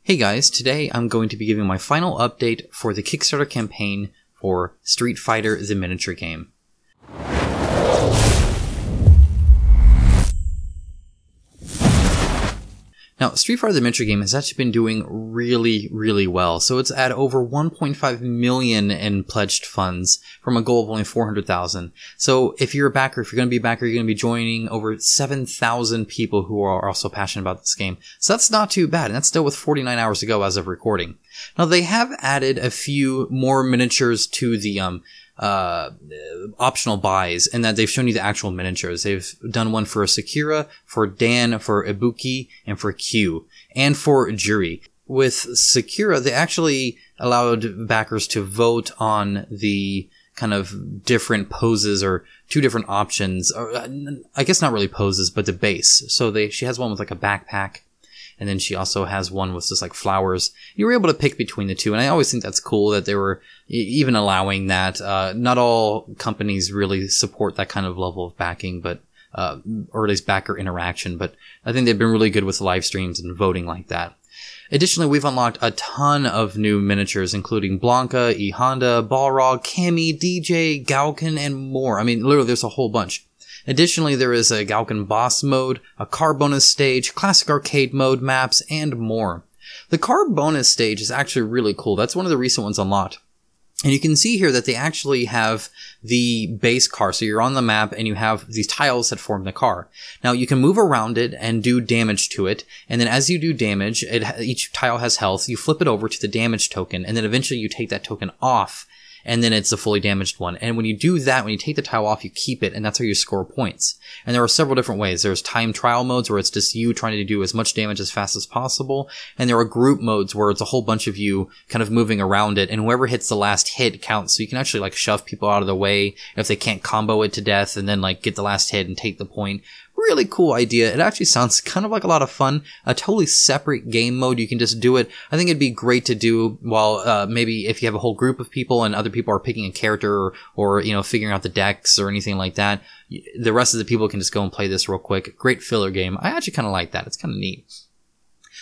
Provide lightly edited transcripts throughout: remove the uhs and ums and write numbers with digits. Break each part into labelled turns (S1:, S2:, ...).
S1: Hey guys, today I'm going to be giving my final update for the Kickstarter campaign for Street Fighter the miniature game. Now, Street Fighter the miniature game has actually been doing really well. So it's at over 1.5 million in pledged funds from a goal of only 400,000. So if you're a backer, if you're going to be a backer, you're going to be joining over 7,000 people who are also passionate about this game. So that's not too bad. And that's still with 49 hours to go as of recording. Now, they have added a few more miniatures to the optional buys, and that they've shown you the actual miniatures. They've done one for Sakura, for Dan, for Ibuki, and for Q, and for Juri. With Sakura, they actually allowed backers to vote on the kind of different poses or two different options, or I guess not really poses, but the base. So she has one with like a backpack, and then she also has one with just like flowers. You were able to pick between the two, and I always think that's cool that they were even allowing that. Not all companies really support that kind of level of backing, but or at least backer interaction, but I think they've been really good with live streams and voting like that. Additionally, we've unlocked a ton of new miniatures, including Blanca, E Honda, Balrog, Cammy, DJ, Gauken, and more. I mean, literally, there's a whole bunch. Additionally, there is a Gauken boss mode, a car bonus stage, classic arcade mode, maps, and more. The car bonus stage is actually really cool. That's one of the recent ones unlocked. And you can see here that they actually have the base car. So you're on the map and you have these tiles that form the car. Now you can move around it and do damage to it. And then as you do damage, each tile has health. You flip it over to the damage token, and then eventually you take that token off, and then it's a fully damaged one. And when you do that, when you take the tile off, you keep it, and that's how you score points. And there are several different ways. There's time trial modes where it's just you trying to do as much damage as fast as possible. And there are group modes where it's a whole bunch of you kind of moving around it, and whoever hits the last hit counts. So you can actually like shove people out of the way if they can't combo it to death, and then like get the last hit and take the point. Really cool idea. It actually sounds kind of like a lot of fun. A totally separate game mode. You can just do it. I think it'd be great to do while maybe if you have a whole group of people and other people are picking a character or you know, figuring out the decks or anything like that. The rest of the people can just go and play this real quick. Great filler game. I actually kind of like that. It's kind of neat.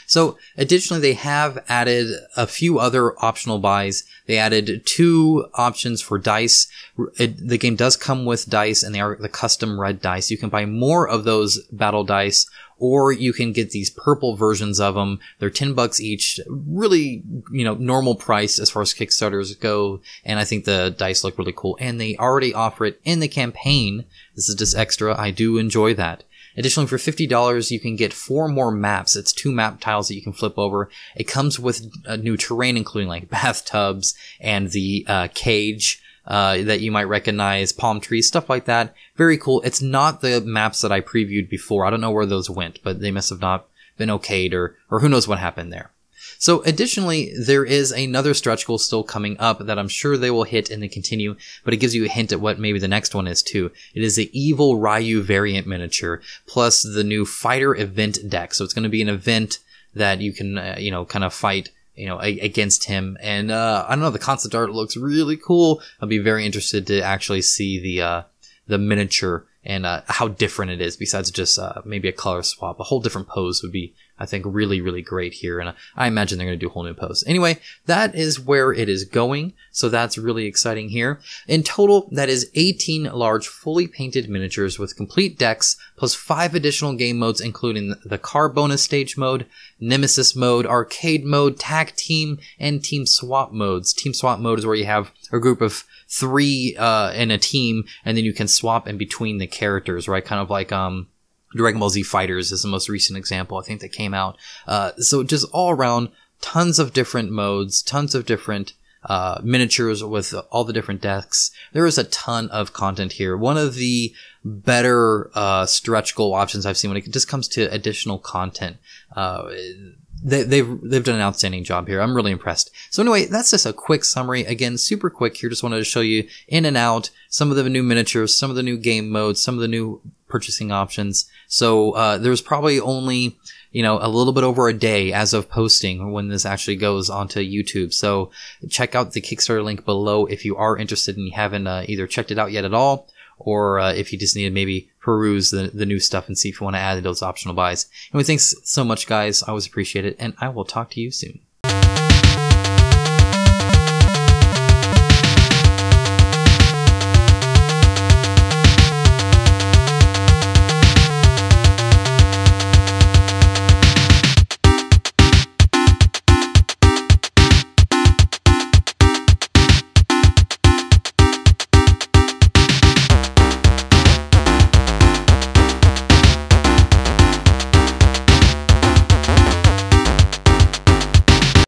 S1: So additionally, they have added a few other optional buys. They added 2 options for dice. The game does come with dice, and they are the custom red dice. You can buy more of those battle dice, or you can get these purple versions of them. They're $10 each. Really, you know, normal price as far as Kickstarters go. And I think the dice look really cool. And they already offer it in the campaign. This is just extra. I do enjoy that. Additionally, for $50, you can get 4 more maps. It's 2 map tiles that you can flip over. It comes with new terrain, including like bathtubs and the cage that you might recognize, palm trees, stuff like that. Very cool. It's not the maps that I previewed before. I don't know where those went, but they must have not been okayed, or who knows what happened there. So additionally, there is another stretch goal still coming up that I'm sure they will hit and then continue, but it gives you a hint at what maybe the next one is too. It is the Evil Ryu variant miniature, plus the new fighter event deck. So it's going to be an event that you can, you know, kind of fight, you know, against him. And, I don't know, the concept art looks really cool. I'll be very interested to actually see the miniature and, how different it is besides just, maybe a color swap. A whole different pose would be, I think, really great here. And I imagine they're going to do a whole new pose. Anyway, that is where it is going. So that's really exciting here. In total, that is 18 large, fully painted miniatures with complete decks, plus 5 additional game modes, including the car bonus stage mode, nemesis mode, arcade mode, tag team, and team swap modes. Team swap mode is where you have a group of 3 in a team, and then you can swap in between the characters, right? Kind of like Dragon Ball Z Fighters is the most recent example I think that came out. So just all around, tons of different modes, tons of different miniatures with all the different decks. There is a ton of content here. One of the better stretch goal options I've seen when it just comes to additional content. They've done an outstanding job here. I'm really impressed. So anyway, that's just a quick summary. Again, super quick here. Just wanted to show you in and out some of the new miniatures, some of the new game modes, some of the new purchasing options. So there's probably only, you know, a little bit over a day as of posting when this actually goes onto YouTube. So check out the Kickstarter link below if you are interested and you haven't either checked it out yet at all, or if you just need to maybe peruse the new stuff and see if you want to add those optional buys. Anyway, thanks so much, guys. I always appreciate it, and I will talk to you soon.